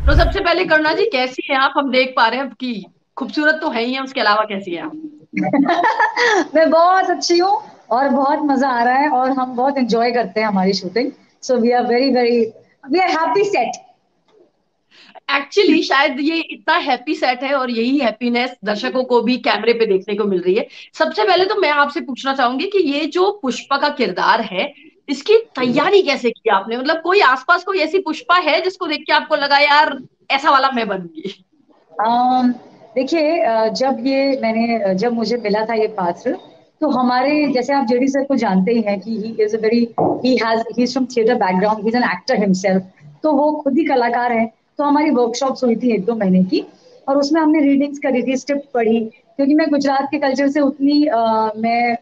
तो सबसे पहले करुणा जी कैसी हैं आप? हम देख पा रहे हैं कि खूबसूरत तो है ही है, उसके अलावा कैसी हैं आप? मैं बहुत अच्छी हूँ और बहुत मजा आ रहा है और हम बहुत एंजॉय करते हैं हमारी shooting. So we are very very we are happy set. Actually शायद ये इतना हैप्पी सेट है और यही हैप्पीनेस दर्शकों को भी कैमरे पे देखने को मिल रही है। सबसे पहले तो मैं आपसे पूछना चाहूंगी कि ये जो पुष्पा का किरदार है, इसकी तैयारी कैसे की आपने? मतलब कोई आसपास कोई ऐसी पुष्पा है जिसको देख के आपको लगा यार ऐसा वाला मैं बनूंगी? अम, देखिए, जब मुझे मिला था ये पात्र, तो हमारे जैसे आप जेडी सर को जानते ही हैं कि he is a very he is from theatre background, he is an actor himself. तो वो खुद ही कलाकार है। तो हमारी वर्कशॉप्स हुई थी 1-2 महीने की, और उसमें हमने रीडिंग्स करी थी, स्क्रिप्ट पढ़ी, क्योंकि मैं गुजरात के कल्चर से उतनी मैं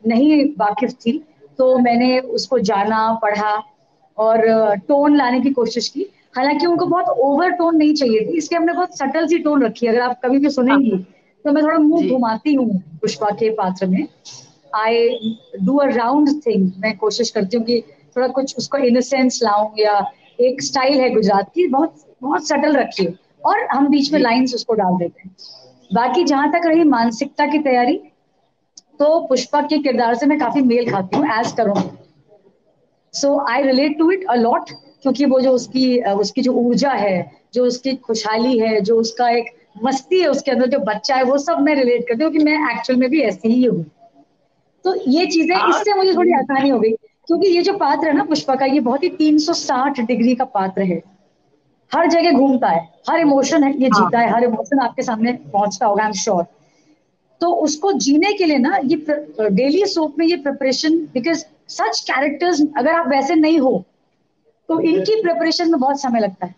नहीं वाकिफ थी। तो मैंने उसको जाना, पढ़ा और टोन लाने की कोशिश की। हालांकि उनको बहुत ओवर टोन नहीं चाहिए थी, इसलिए हमने बहुत सटल सी टोन रखी है। अगर आप कभी भी हाँ सुनेंगी तो मैं थोड़ा मुंह जी। घुमाती हूँ पुष्पा के पात्र में। I do a round thing, मैं कोशिश करती हूँ कि थोड़ा कुछ उसको इनोसेंस लाऊं, या एक स्टाइल है गुजरात की, बहुत बहुत सटल रखी है, और हम बीच में जी लाइंस उसको डाल देते हैं। बाकी जहां तक रही मानसिकता की तैयारी, तो पुष्पा के किरदार से मैं काफी मेल खाती हूँ एज करूँ। So I relate to it a lot, क्योंकि वो जो उसकी जो ऊर्जा है, जो उसकी खुशहाली है, जो उसका एक मस्ती है उसके अंदर, जो बच्चा है, वो सब मैं रिलेट करती हूँ कि मैं एक्चुअल में भी ऐसी ही हूँ। तो ये चीजें, हाँ। इससे मुझे थोड़ी आसानी हो गई, क्योंकि ये जो पात्र है ना पुष्पा का, ये बहुत ही 360 डिग्री का पात्र है। हर जगह घूमता है, हर इमोशन है ये जीता हाँ है, हर इमोशन आपके सामने पहुंचता होगा, आई एम श्योर। तो उसको जीने के लिए ना, ये डेली सोप में ये प्रिपरेशन, बिकॉज सच कैरेक्टर्स अगर आप वैसे नहीं हो, तो इनकी प्रिपरेशन में बहुत समय लगता है।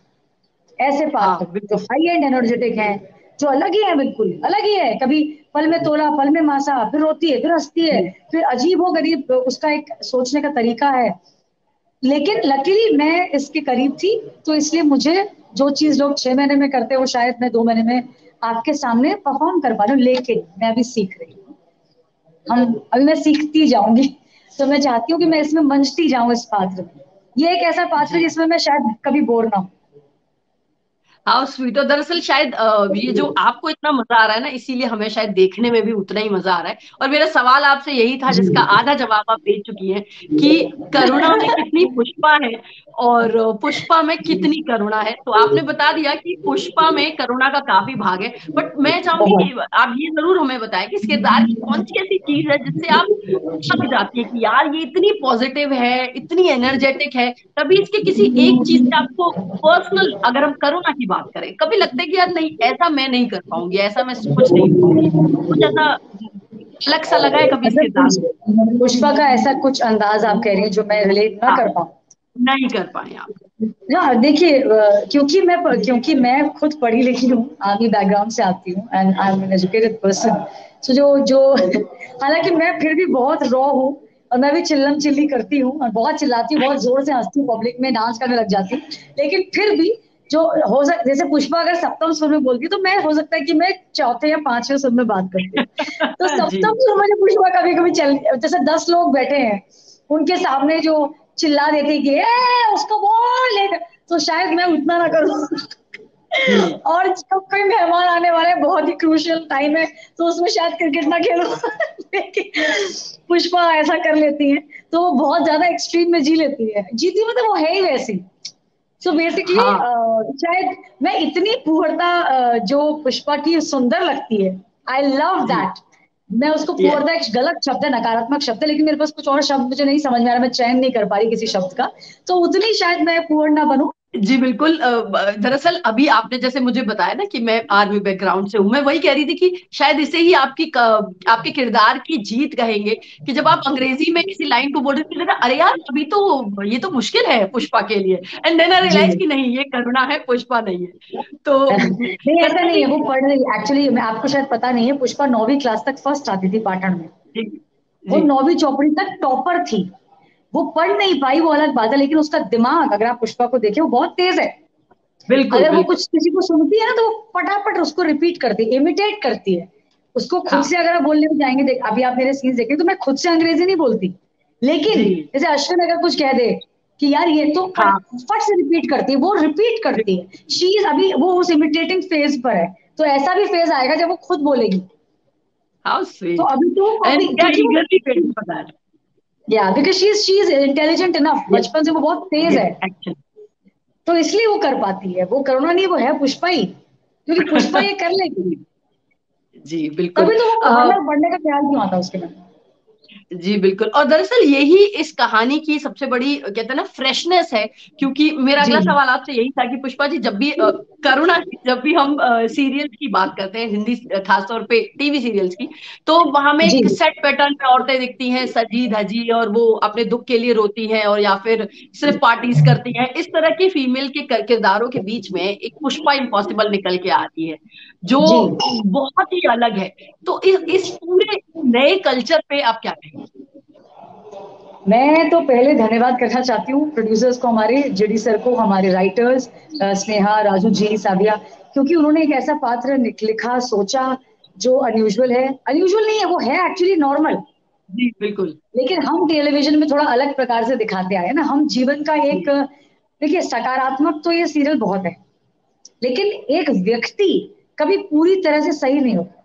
ऐसे हाँ पात्र जो बिल्कुल। हाई एंड एनर्जेटिक हैं, जो अलग ही है, बिल्कुल अलग ही है, कभी पल में तोला पल में मासा, फिर रोती है फिर हंसती है, जी फिर अजीब हो गरीब उसका एक सोचने का तरीका है। लेकिन लकीली मैं इसके करीब थी, तो इसलिए मुझे जो चीज लोग 6 महीने में करते हैं, वो शायद मैं 2 महीने में आपके सामने परफॉर्म कर पा रही हूँ। लेकिन मैं अभी सीख रही हूँ, हम अभी मैं सीखती जाऊंगी। तो मैं चाहती हूँ कि मैं इसमें मंचती जाऊं इस पात्र में। ये एक ऐसा पात्र है जी। जिसमें मैं शायद कभी बोर ना हूं। हाँ स्वीट, और दरअसल शायद ये जो आपको इतना मजा आ रहा है ना, इसीलिए हमें शायद देखने में भी उतना ही मजा आ रहा है। और मेरा सवाल आपसे यही था, जिसका आधा जवाब आप दे चुकी हैं, कि करुणा में कितनी पुष्पा है और पुष्पा में कितनी करुणा है। तो आपने बता दिया कि पुष्पा में करुणा का काफी भाग है, बट मैं चाहूंगी बहुत। कि आप ये जरूर हमें बताएं कि इस किरदार की कौन सी ऐसी चीज है जिससे आप थक जाती है कि यार ये इतनी पॉजिटिव है, इतनी एनर्जेटिक है। कभी इसके किसी एक चीज से आपको पर्सनल, अगर हम करुणा की बात करें, कभी लगता है कि यार नहीं ऐसा मैं नहीं कर पाऊंगी, ऐसा मैं सोच नहीं पाऊंगी, कुछ ऐसा अलग सा लगा है कभी इस मतलब किरदार में? पुष्पा का ऐसा कुछ अंदाज आप कह रही हैं जो मैं रिलेट ना हाँ, कर पाऊँ? नहीं कर पाए आप। हाँ देखिए, क्योंकि मैं खुद पढ़ी लिखी हूँ, आर्मी बैकग्राउंड से आती हूँ, and I am an educated person. So जो जो हालांकि मैं फिर भी बहुत रॉ हूँ, और मैं भी चिल्लम चिल्ली करती हूँ, और बहुत चिल्लाती हूँ, बहुत जोर से हंसती हूँ, पब्लिक में डांस करने लग जाती हूँ। लेकिन फिर भी जो जैसे पुष्पा अगर सप्तम सुर में बोलती है, तो मैं हो सकता है कि मैं चौथे या पांचवें सुर में बात करती हूँ। तो जी। सप्तम सुर में जो पुष्पा कभी कभी चल, जैसे 10 लोग बैठे हैं, उनके सामने जो चिल्ला देती कि उसको बोल लेकर, तो शायद मैं उतना ना करूं। हम्म। और जब कोई मेहमान आने वाले हैं, बहुत ही क्रूशियल टाइम है, तो उसमें शायद क्रिकेट ना खेलो। लेकिन पुष्पा ऐसा कर लेती है, तो वो बहुत ज्यादा एक्सट्रीम में जी लेती है, जीती मतलब वो है ही वैसी। सो बेसिकली हाँ शायद मैं इतनी पूर्णता, जो पुष्पा की सुंदर लगती है, आई लव जी। दैट। मैं उसको यस। पूर्णता एक गलत शब्द है, नकारात्मक शब्द है, लेकिन मेरे पास कुछ और शब्द मुझे नहीं समझ में आ रहा, मैं चयन नहीं कर पा रही किसी शब्द का। तो उतनी शायद मैं पूर्ण ना बनूं। जी बिल्कुल। दरअसल अभी आपने जैसे मुझे बताया ना कि मैं आर्मी बैकग्राउंड से हूं, मैं वही कह रही थी कि शायद इसे ही आपके किरदार की जीत कहेंगे, कि जब आप अंग्रेजी में किसी लाइन को बोल रहे थे, लगा अरे यार अभी तो ये तो मुश्किल है पुष्पा के लिए, एंड देन आई जी। रियलाइज कि नहीं, ये करुणा है, पुष्पा नहीं है। तो नहीं, ऐसा करुणा नहीं जी। है, वो पढ़ रही एक्चुअली, मैं आपको शायद पता नहीं है, पुष्पा 9वीं क्लास तक फर्स्ट आती थी पाटन में। जी वो जी 9वीं चौपड़ी तक टॉपर थी। वो पढ़ नहीं पाई, वो अलग बात है, लेकिन उसका दिमाग, अगर आप पुष्पा को देखें, वो बहुत तेज है। बिल्कुल अगर वो बिल्कुल। कुछ किसी को सुनती है ना, तो वो फटाफट उसको रिपीट करती है, इमिटेट करती है। उसको खुद से हाँ अगर आप बोलने में जाएंगे, देख अभी आप मेरे सीन्स देखें, तो मैं खुद से अंग्रेजी नहीं बोलती। लेकिन जी जैसे अश्विन अगर कुछ कह दे, कि यार ये तो हाँ फट से रिपीट करती है, वो रिपीट करती है, शी इज अभी वो उस इमिटेटिंग फेज पर है, तो ऐसा भी फेज आएगा जब वो खुद बोलेगी। हाउ तो स्वीट अभी तो एंड कॉपी, क्या क्योंकि वो, ईगरली वेटिंग फॉर दैट। या because she is intelligent enough, yes बचपन से वो बहुत तेज यस है, एक्चुअली। तो इसलिए वो कर पाती है, वो करुणा नहीं, वो है पुष्पा ही, क्योंकि पुष्पा ये कर लेगी। जी बिल्कुल। तभी तो वो बाहर बढ़ने का ख्याल क्यों आता उसके मन में। जी बिल्कुल, और दरअसल यही इस कहानी की सबसे बड़ी कहते हैं ना फ्रेशनेस है। क्योंकि मेरा जी अगला सवाल आपसे यही था कि पुष्पा जी, जब भी करुणा जी, जब भी हम सीरियल्स की बात करते हैं, हिंदी खासतौर पे टीवी सीरियल्स की, तो वहां में जी एक सेट पैटर्न में औरतें दिखती हैं सजी धजी, और वो अपने दुख के लिए रोती हैं, और या फिर सिर्फ पार्टीज करती हैं। इस तरह की फीमेल के किरदारों के बीच में एक पुष्पा इम्पॉसिबल निकल के आती है, जो जी। बहुत ही अलग है। तो इस पूरे नए कल्चर पे आप क्या कहेंगे? मैं तो पहले धन्यवाद करना चाहती हूँ प्रोड्यूसर्स को, हमारे जेडी सर को, हमारे राइटर्स स्नेहा, राजू जी, साबिया, क्योंकि उन्होंने एक ऐसा पात्र लिखा, सोचा, जो अनयूजुअल है, अनयूजुअल नहीं है, वो है एक्चुअली नॉर्मल, जी बिल्कुल। लेकिन हम टेलीविजन में थोड़ा अलग प्रकार से दिखाते आए हैं ना, हम जीवन का एक, देखिए सकारात्मक तो ये सीरियल बहुत है, लेकिन एक व्यक्ति कभी पूरी तरह से सही नहीं होता,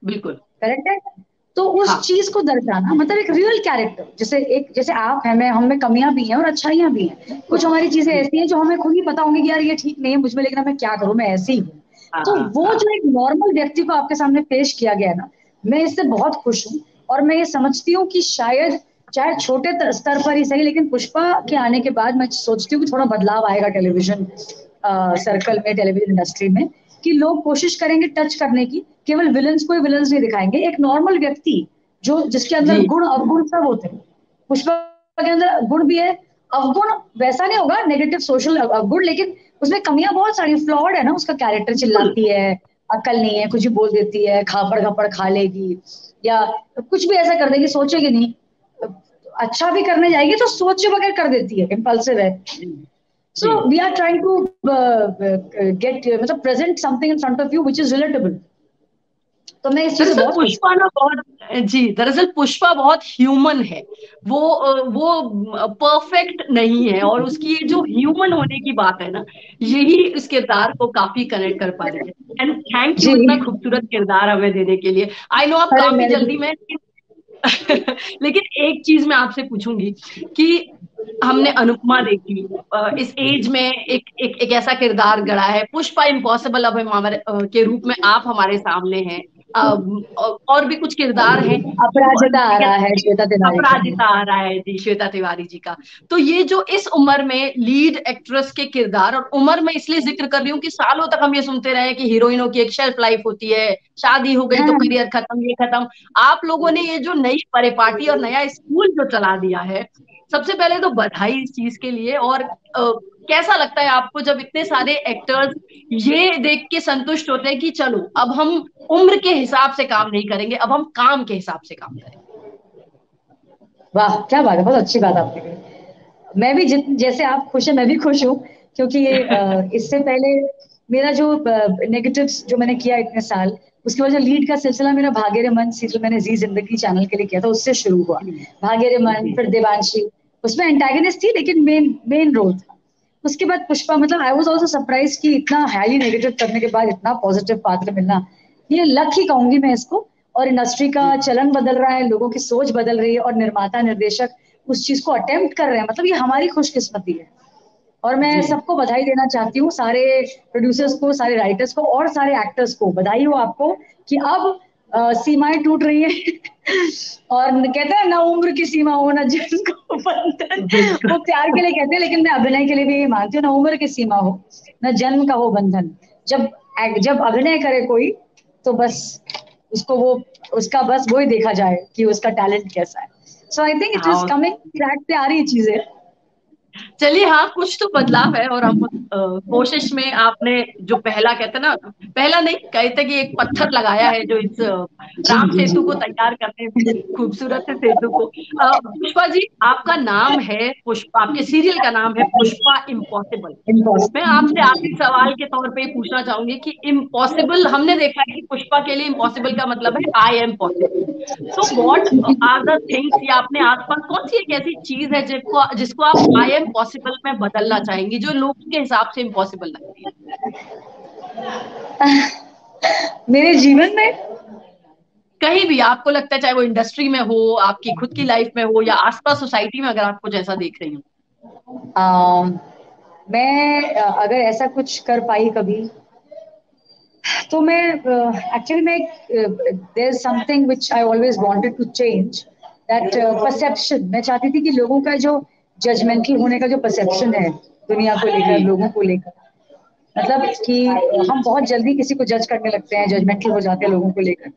बिल्कुल। करेक्ट है। तो उस हाँ चीज को दर्शाना, मतलब एक रियल कैरेक्टर, जैसे एक, जैसे आप हैं, मैं, हम में कमियां भी हैं और अच्छाइयां भी हैं, कुछ हमारी चीजें जी। ऐसी हैं जो हमें खुद ही पता होंगी कि यार ये ठीक नहीं है मुझ में, लेकिन अब मैं क्या करूं, मैं ऐसी ही हूँ। तो हाँ वो हाँ। जो एक नॉर्मल व्यक्ति को आपके सामने पेश किया गया है ना, मैं इससे बहुत खुश हूँ, और मैं ये समझती हूँ कि शायद, चाहे छोटे स्तर पर ही सही, लेकिन पुष्पा के आने के बाद मैं सोचती हूँ कि थोड़ा बदलाव आएगा टेलीविजन सर्कल में, टेलीविजन इंडस्ट्री में, कि लोग कोशिश करेंगे टच करने की, केवल विलन्स को ही विलन्स नहीं दिखाएंगे, एक नॉर्मल व्यक्ति जो, जिसके अंदर जी गुण अवगुण सब होते हैं, पुष्पा के अंदर गुण भी है, अवगुण वैसा नहीं होगा नेगेटिव सोशल अवगुण, लेकिन उसमें कमियां बहुत सारी, फ्लॉड है ना उसका कैरेक्टर, बिल्कुल। चिल्लाती है, अक्ल नहीं है, कुछ भी बोल देती है, खापड़ खापड़ खा लेगी, या कुछ भी ऐसा कर देगी, सोचेगी नहीं, अच्छा भी करने जाएगी तो सोचे बगैर कर देती है, इम्पल्सिव है। जी So ji. we are trying to get मतलब present something in front of you which is relatable. तो मैं इस चीज से दरअसल बहुत खुश पुष्पा ना बहुत, जी दरअसल पुष्पा बहुत ह्यूमन है। वो परफेक्ट नहीं है, और उसकी ये जो ह्यूमन होने की बात है ना, यही इस किरदार को काफी कनेक्ट कर पा रही है। And thank ji. यू इतना खूबसूरत किरदार हमें देने के लिए। आई नो आप अरे काफी मैंने जल्दी में लेकिन एक चीज मैं आपसे पूछूंगी कि हमने अनुपमा देखी, इस एज में एक ऐसा किरदार गढ़ा है, पुष्पा इम्पॉसिबल अब हम हमारे के रूप में आप हमारे सामने हैं। और भी कुछ किरदार हैं जो अपराजिता आ रहा है श्वेता तिवारी का। अपराजिता आ रहा है जी, श्वेता तिवारी जी का। तो ये जो इस उम्र में लीड एक्ट्रेस के किरदार, और उम्र में इसलिए जिक्र कर रही हूँ कि सालों तक हम ये सुनते रहे कि हीरोइनों की एक शेल्फ लाइफ होती है, शादी हो गई तो हाँ। करियर खत्म, ये खत्म। आप लोगों ने ये जो नई परिपाटी और नया स्कूल जो चला दिया है, सबसे पहले तो बधाई इस चीज के लिए। और कैसा लगता है आपको जब इतने सारे एक्टर्स ये देख के संतुष्ट होते हैं कि चलो अब हम उम्र के हिसाब से काम नहीं करेंगे, अब हम काम के हिसाब से काम करेंगे? वाह क्या बात है, बहुत अच्छी बात आपने कही। मैं भी जैसे आप खुश हैं, मैं भी खुश हूँ, क्योंकि ये इससे पहले मेरा जो नेगेटिव्स जो मैंने किया इतने साल, उसके बाद जो लीड का सिलसिला मेरा भाग्य रे मन सीरियल मैंने जी जिंदगी चैनल के लिए किया था, उससे शुरू हुआ। जी भाग्य रे मन, जी फिर देवांशी, उसमें एंटागनिस्ट थी लेकिन मेन मेन रोल था। उसके बाद पुष्पा, मतलब आई वाज आल्सो सरप्राइज कि इतना हाईली नेगेटिव करने के बाद इतना पॉजिटिव पात्र मिलना, ये लक ही कहूंगी मैं इसको। और इंडस्ट्री का जी चलन बदल रहा है, लोगों की सोच बदल रही है, और निर्माता निर्देशक उस चीज को अटेम्प्ट कर रहे हैं, मतलब ये हमारी खुशकिस्मती है। और मैं जी। सबको बधाई देना चाहती हूँ, सारे प्रोड्यूसर्स को, सारे राइटर्स को, और सारे एक्टर्स को बधाई हो आपको, कि अब सीमाएं टूट रही है और कहते हैं ना उम्र की सीमा हो ना जन्म को बंधन, बिल्कुल। वो प्यार के लिए कहते हैं, लेकिन मैं अभिनय के लिए भी यही मानती हूँ, ना उम्र की सीमा हो ना जन्म का हो बंधन। जब जब अभिनय करे कोई, तो बस उसको वो, उसका बस वो ही देखा जाए कि उसका टैलेंट कैसा है। सो आई थिंक इट इज हाँ कमिंग, ट्रैक पे आ रही चीजें। चलिए, हाँ कुछ तो बदलाव है, और हम उस कोशिश में, आपने जो पहला कहते ना, पहला नहीं कहते कि एक पत्थर लगाया है जो इस जी राम जी जी। सेतु को तैयार करने में, खूबसूरत से सेतु को। पुष्पा जी, आपका नाम है पुष्पा, आपके सीरियल का नाम है पुष्पा इम्पॉसिबल। मैं आपसे आखिरी सवाल के तौर पे पूछना चाहूंगी कि इम्पॉसिबल, हमने देखा है कि पुष्पा के लिए इम्पॉसिबल का मतलब है आई एम पॉसिबल। तो व्हाट आर द थिंग्स, या अपने आसपास कौन सी एक ऐसी चीज है जिसको जिसको आप आई एम इम्पॉसिबल में बदलना चाहेंगी, जो लोगों के हिसाब से इम्पॉसिबल लगती है? मेरे जीवन में कहीं भी आपको लगता है, चाहे वो इंडस्ट्री में हो, आपकी खुद की लाइफ में हो, या आसपास सोसाइटी में अगर आप कुछ ऐसा देख रही हो। अम, मैं अगर ऐसा कुछ कर पाई कभी, तो मैं एक्चुअली मैं there is something which I always wanted to change, that perception. मैं चाहती थी कि लोगों का जो जजमेंटल होने का जो परसेप्शन है दुनिया को लेकर, जी लोगों को लेकर, मतलब कि हम बहुत जल्दी किसी को जज करने लगते हैं, जजमेंटल हो जाते हैं लोगों को लेकर।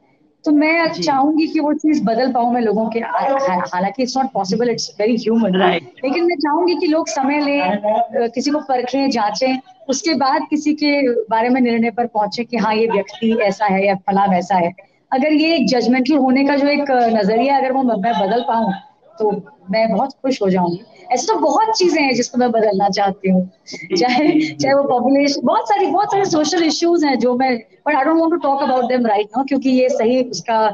तो मैं जी। चाहूंगी कि वो चीज बदल पाऊं मैं लोगों के, हालांकि it's not possible, it's very human, right. लेकिन मैं चाहूंगी कि लोग समय लें, किसी को परखें, जांचें, उसके बाद किसी के बारे में निर्णय पर पहुंचे कि हाँ ये व्यक्ति ऐसा है या फला वैसा है। अगर ये एक जजमेंटल होने का जो एक नजरिया अगर वो मैं बदल पाऊं, तो मैं बहुत खुश हो जाऊंगी। ऐसे तो बहुत चीजें हैं जिसको मैं बदलना चाहती हूँ, जी चाहे जी चाहे जी। वो पॉपुलेशन, बहुत सारे सोशल इश्यूज हैं जो मैं, but I don't want to talk about them right now, क्योंकि ये सही उसका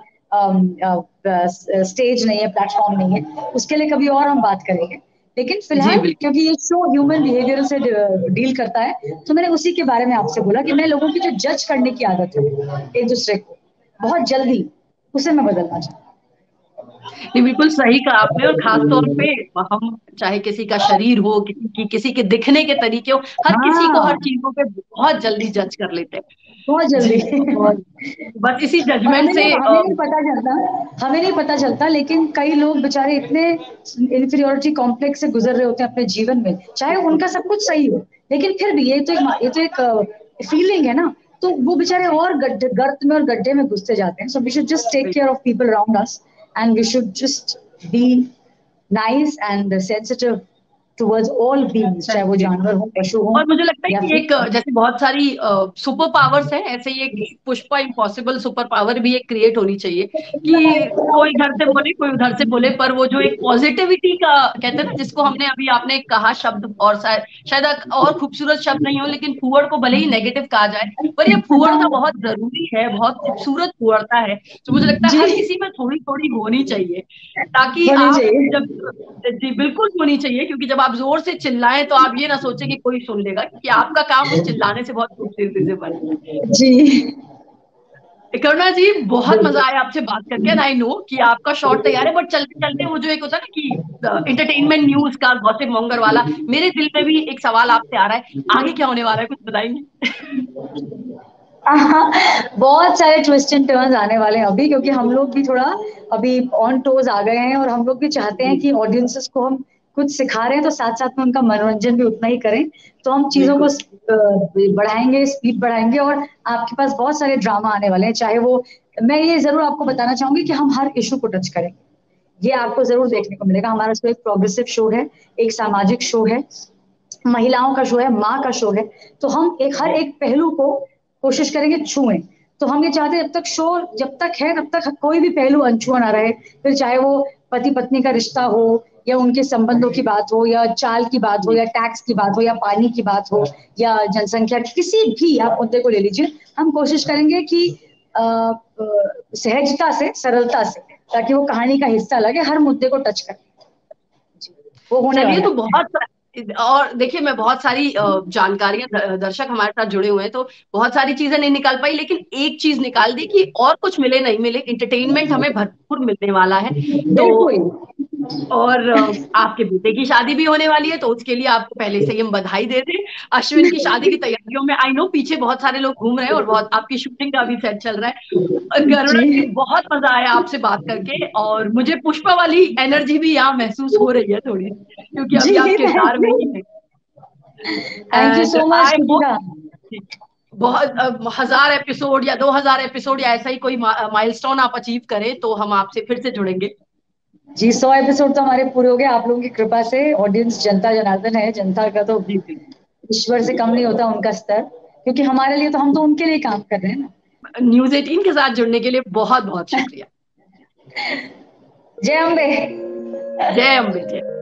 स्टेज नहीं है, प्लेटफॉर्म नहीं है, उसके लिए कभी और हम बात करेंगे। लेकिन जी फिलहाल बिल्कुल। क्योंकि ये शो ह्यूमन बिहेवियर से डील करता है, तो मैंने उसी के बारे में आपसे बोला कि मैं लोगों की जो जज करने की आदत है एक दूसरे को बहुत जल्दी, उसे मैं बदलना चाहती नहीं, बिल्कुल सही कहा आपने। और खास तौर पे हम चाहे किसी का शरीर हो, किसी के दिखने के तरीके हो, हर हूँ। किसी को हर हाँ, चीजों पे बहुत जल्दी जज कर लेते हैं। बहुत जल्दी। जी। और बस इसी और जजमेंट से हमें नहीं पता चलता, लेकिन कई लोग बेचारे इतने इंफीरियोरिटी कॉम्प्लेक्स से गुजर रहे होते हैं अपने जीवन में, चाहे उनका सब कुछ सही हो, लेकिन फिर भी ये तो एक फीलिंग है ना, तो वो बेचारे और गर्त में और गड्ढे में घुसते जाते हैं। So we should just take care of people around us, and we should just be nice and sensitive towards all beings, चाहे वो सेंसिटिव। जानवर हो, पशु हो, और मुझे लगता है या कि फिर एक जैसे बहुत सारी सुपर पावर्स हैं, ऐसे ही एक पुष्पा इम्पॉसिबल सुपर पावर भी एक क्रिएट होनी चाहिए, कि कोई इधर से बोले कोई उधर से बोले, पर वो जो एक पॉजिटिविटी का कहते हैं ना, जिसको हमने अभी आपने कहा शब्द, और शायद शायद और खूबसूरत शब्द नहीं हो, लेकिन फूहड़ को भले ही नेगेटिव कहा जाए, पर ये फूहड़ता बहुत जरूरी है, बहुत खूबसूरत फूहड़ता है, तो मुझे लगता है जी हर किसी में थोड़ी थोड़ी होनी चाहिए, ताकि होनी आप चाहिए। जब, जी बिल्कुल होनी चाहिए, क्योंकि जब आप जोर से चिल्लाएं तो आप ये ना सोचें कि कोई सुन लेगा, क्योंकि आपका काम उस चिल्लाने से बहुत खूबसूरती से बना है। जी करुणा जी, बहुत मजा बिल्कुल। आया आपसे बात करके, एंड आई नो कि आपका शॉट तैयार है, बट चलते चलते वो जो एक होता है ना कि एंटरटेनमेंट न्यूज का गॉसिप मॉन्गर वाला, मेरे दिल में भी एक सवाल आपसे आ रहा है, आगे क्या होने वाला है, कुछ बताएंगे? बहुत सारे ट्विस्ट एंड टर्न्स आने वाले हैं अभी, क्योंकि हम लोग भी थोड़ा अभी ऑन टोज आ गए हैं, और हम लोग भी चाहते हैं जी कि ऑडियंसेस को हम कुछ सिखा रहे हैं, तो साथ साथ में उनका मनोरंजन भी उतना ही करें। तो हम चीजों को बिल्कुल। बढ़ाएंगे, स्पीड बढ़ाएंगे, और आपके पास बहुत सारे ड्रामा आने वाले हैं, चाहे वो, मैं ये जरूर आपको बताना चाहूंगी कि हम हर इशू को टच करेंगे, ये आपको जरूर सो देखने को मिलेगा। हमारा शो एक प्रोग्रेसिव शो है, एक सामाजिक शो है, महिलाओं का शो है, माँ का शो है, तो हम एक हर एक पहलू को कोशिश करेंगे छुएं। तो हम ये चाहते हैं जब तक शो, जब तक है तब तक कोई भी पहलू अनछुआ ना रहे, फिर चाहे वो पति पत्नी का रिश्ता हो, या उनके संबंधों की बात हो, या चाल की बात हो, जी या टैक्स की बात हो, या पानी की बात हो, या जनसंख्या, किसी भी आप मुद्दे को ले लीजिए, हम कोशिश करेंगे कि सहजता से, सरलता से, ताकि वो कहानी का हिस्सा लगे, हर मुद्दे को टच करें। वो होने चलिए, वाला तो है। और देखिए, मैं बहुत सारी जानकारियां, दर्शक हमारे साथ जुड़े हुए हैं, तो बहुत सारी चीजें नहीं निकाल पाई, लेकिन एक चीज निकाल दी कि और कुछ मिले नहीं मिले, इंटरटेनमेंट हमें भरपूर मिलने वाला है। तो बिल्कुल। और आपके बेटे की शादी भी होने वाली है, तो उसके लिए आपको पहले से ही हम बधाई दे दें। अश्विन की शादी की तैयारियों में आई नो पीछे बहुत सारे लोग घूम रहे हैं, और बहुत आपकी शूटिंग का भी सेट चल रहा है। जी करुणा जी, बहुत मजा आया आपसे बात करके, और मुझे पुष्पा वाली एनर्जी भी यहाँ महसूस हो रही है थोड़ी सी, क्योंकि जी, अभी आप थैंक किरदार में यू, ही हैं। Thank you and so much I hope Kritika. बहुत 1000 एपिसोड या 2000 एपिसोड या ऐसा ही कोई माइलस्टोन आप अचीव करें, तो हम आपसे फिर से जुड़ेंगे। जी 100 एपिसोड तो हमारे पूरे हो गए आप लोगों की कृपा से। ऑडियंस जनता जनार्दन है, जनता का तो जी जी। ईश्वर से कम नहीं होता उनका स्तर, क्योंकि हमारे लिए तो, हम तो उनके लिए काम कर रहे हैं ना। न्यूज 18 के साथ जुड़ने के लिए बहुत बहुत शुक्रिया। जय अम्बे। जय अम्बे, जय।